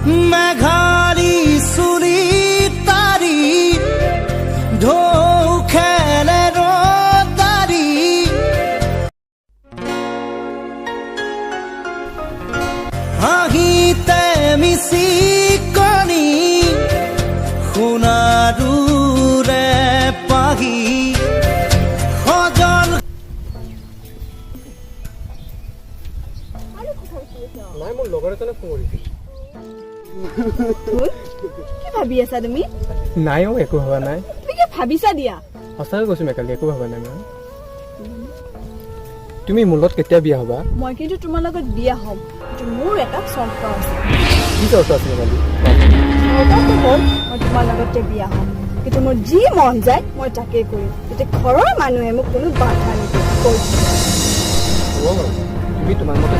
মেঘালী চুলি তাৰি ঢৌ খেলে ৰদাৰি হাঁহিতে মিচিকনি সোণাৰুৰে পাহি সজল নাই মোৰ লগৰ এজনে ফোন কৰিছে কি ভাবি আছা তুমি নাই একো হোৱা নাই তুমি কি ভাবিছা দিয়া সঁচাকৈ কৈছো মেকালি একো হোৱা নাই মই তুমি মোৰ লগত কেতিয়া বিয়া হ'বা মই কিন্তু তোমাৰ লগত বিয়া হ'ম কিন্তু মোৰ এটা চৰ্ত আছে কি চৰ্ত আছে মেকালি চৰ্তটো হ'ল মই তোমাৰ লগতে বিয়া হ'ম কিন্তু মোৰ যি মন যায় মই তাকেই কৰিম এতিয়া ঘৰৰ মানুহে মোক কোনো বাধা নিদিয়ে তুমি তোমাৰ মতে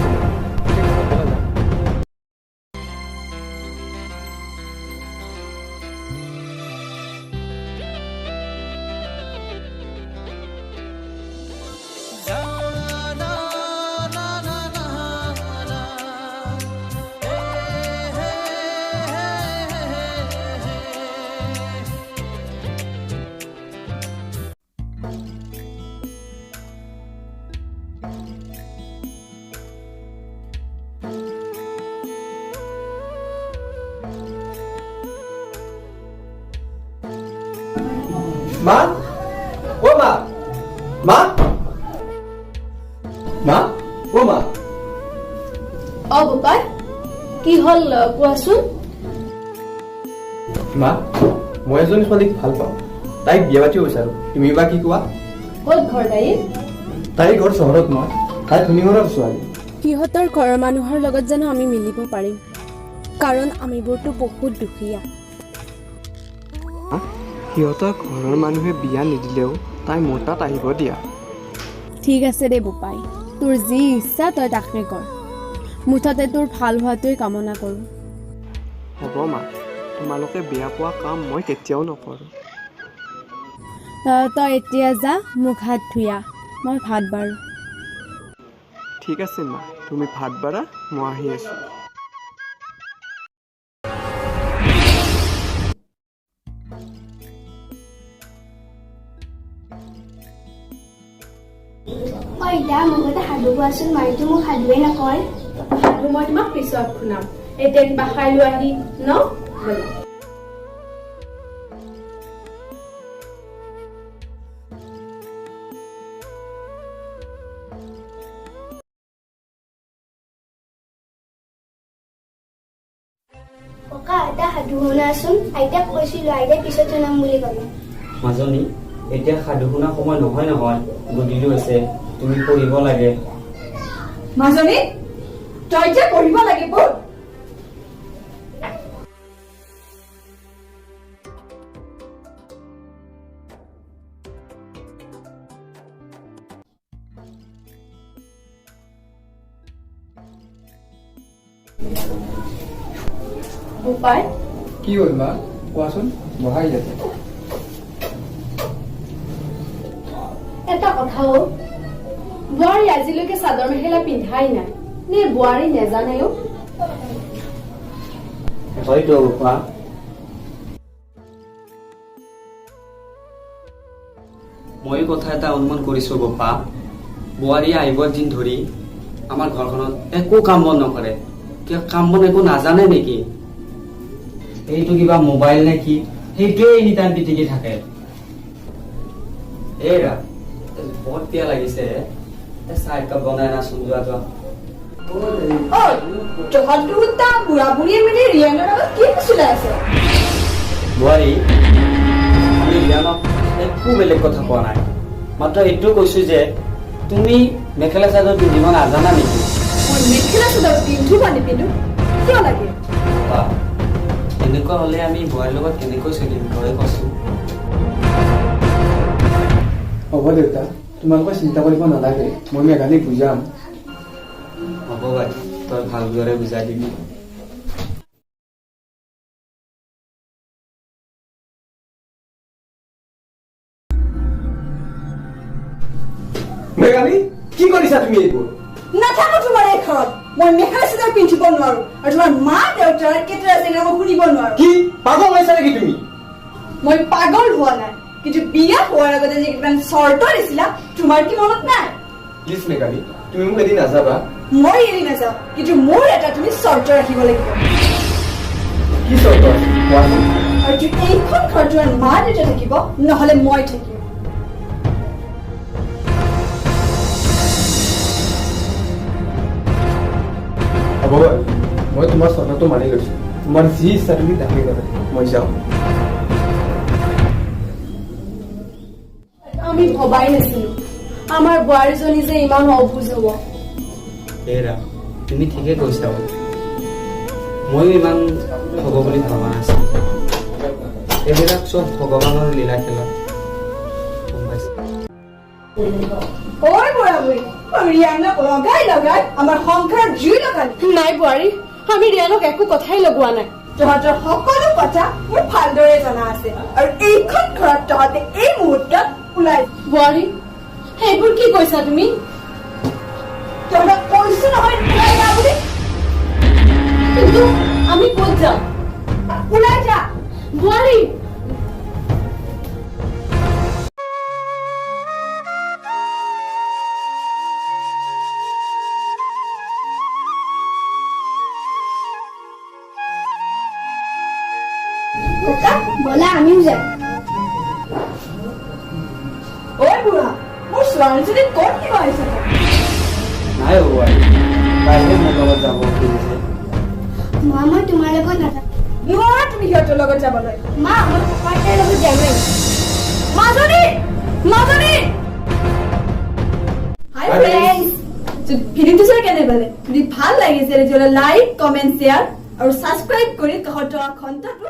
মা ও মা মা মা ও মা গোপাল কি হল কোৱাচোন মা মই এজনী ছোৱালীক ভাল পাওঁ তাইক বিয়া পাতিব বিচাৰো তুমি বা কি কোৱা ক'ত ঘৰ তাইৰ ঘৰ চহৰত নহয় তাই ধনী ঘৰৰ ছোৱালী সিহঁতৰ ঘৰৰ মানুহৰ লগত জানো আমি মিলিব পাৰিম কাৰণ আমিবোৰতো বহুত দুখীয়া সিহঁতৰ ঘৰৰ মানুহে বিয়া নিদিলেও তাই মোৰ তাত আহিব দিয়া ঠিক আছে দে বোপাই তোৰ যি ইচ্ছা তই তাকে কৰ মুঠতে তোৰ ভাল হোৱাটোৱে কামনা কৰোঁ হ'ব মা তোমালোকে বেয়া পোৱা কাম মই কেতিয়াও নকৰোঁ তই এতিয়া যা মুখ হাত ধুই মই ভাত বাঢ়ো ঠিক আছে মা তুমি ভাত বাঢ়া মই আহি আছোঁ মোক এটা সাধু কোৱাচোন মাইতো মোক সাধুৱে নকয় সাধু মই তোমাক পিছত শুনাম এতিয়া কিবা খাই লৈ আহি ন ককা এটা সাধু শুনাচোন আইতাক কৈছিলো আইতাই পিছত শুনাম বুলি ক'লে মাজনী এতিয়া সাধু শুনা সময় নহয় গধূলি হৈছে তুমি পঢ়িব লাগে মাজনী তই যে পঢ়িব লাগিব বোপাই কি হ'ল মা কোৱাচোন বহাই যাতে এটা কথা বোৱাৰী আজিলৈকে চাদৰ মেখেলা পিন্ধাই নাই নে বোৱাৰী নেজানেও হয়তো বাপা মই কথা এটা অনুমান কৰিছো বাপা বোৱাৰী আহিবৰ দিন ধৰি আমাৰ ঘৰখনত একো কাম বন নকৰে কিয় কাম বন একো নাজানে নেকি এইটো কিবা মোবাইল নে কি সেইটোৱে এনিটাইম পিটিকি থাকে এৰা বহুত পিয়া লাগিছে চাহ একাপ বনাই নাচোন যোৱা বুঢ়া বুঢ়ীয়ে মিলি ৰিয়ানৰ লগত কি চলাই আছে বোৱাৰী আমি ৰিয়ানক একো বেলেগ কথা কোৱা নাই মাত্ৰ এইটো কৈছো যে তুমি মেখেলা চাদৰ পিন্ধিব নাজানা নেকি মই মেখেলা চাদৰ পিন্ধো বা নিপিন্ধো কিয় লাগে এনেকুৱা হলে আমি বোৱাৰীৰ লগত কেনেকৈ চলিম তই কৈছো হ'ব দেউতা তোমালোকে চিন্তা কৰিব নালাগে মই মেঘালীক বুজাম হ'ব বাই তই ভালদৰে বুজাই দিবি মেঘালী কি কৰিছা তুমি এইবোৰ নাথাকো তোমাৰ এই ঘৰত মই মেখেলা চাদৰ পিন্ধিব নোৱাৰো আৰু তোমাৰ মা দেউতাৰ কেতিয়া আছে মই শুনিব নোৱাৰো কি পাগল হৈছা নেকি তুমি মই পাগল হোৱা নাই কিন্তু বিয়া হোৱাৰ আগতে যে কিমান চৰ্ত দিছিলা তোমাৰ কি মনত নাই প্লিজ মেঘালী তুমি মোক এদিন নাযাবা মই এৰি নাযাওঁ কিন্তু মোৰ এটা তুমি চৰ্ত ৰাখিব লাগিব কি চৰ্ত আছে কোৱাচোন আৰু এইখন ঘৰ তোমাৰ মা দেউতা থাকিব নহলে মই থাকিম হ'ব বাৰু মই তোমাৰ চৰ্তটো মানি লৈছো তোমাৰ যি ইচ্ছা তুমি তাকে কৰা মই যাওঁ আমি ভবাই নাছিলো আমাৰ বোৱাৰীজনী যে ইমান অবুজ হ'ব এৰা তুমি ঠিকে কৈছা ময়ো ইমান হ'ব বুলি ভবা নাছিলো এইবিলাক চব ভগৱানৰ লীলা খেলা গম পাইছা ঐ বুঢ়া বুঢ়ী ৰিয়ানক লগাই লগাই আমাৰ সংসাৰত জুই লগালি নাই বোৱাৰী আমি ৰিয়ানক একো কথাই লগোৱা নাই তহঁতৰ সকলো কথা মোৰ ভালদৰে জনা আছে আৰু এইখন ঘৰত তহঁতে এই মুহূৰ্তত ওলাই বোৱাৰী সেইবোৰ কি কৈছা তুমি তহঁতক কৈছো নহয় ওলাই যা বুলি কিন্তু আমি ক'ত যাম ওলাই যা বোৱাৰী ককা ব'লা আমিও যাম ঐ বুঢ়া মোৰ ছোৱালীজনী ক'ত কিবা হৈছে নাই হ'ব আৰু তাইহে মোৰ লগত যাব খুজিছে মা মই তোমাৰ লগত নাযাম নোৱাৰা তুমি সিহঁতৰ লগত যাবলৈ মা মই ককাৰ তাইৰ লগত যামেই মাজনী মাজনী হাই ফ্ৰেণ্ডছ ভিডিঅ'টো চাই কেনে পালে যদি ভাল লাগিছে তেতিয়াহ'লে লাইক কমেণ্ট শ্বেয়াৰ আৰু ছাবস্ক্ৰাইব কৰি কাষত থকা ঘণ্টাটো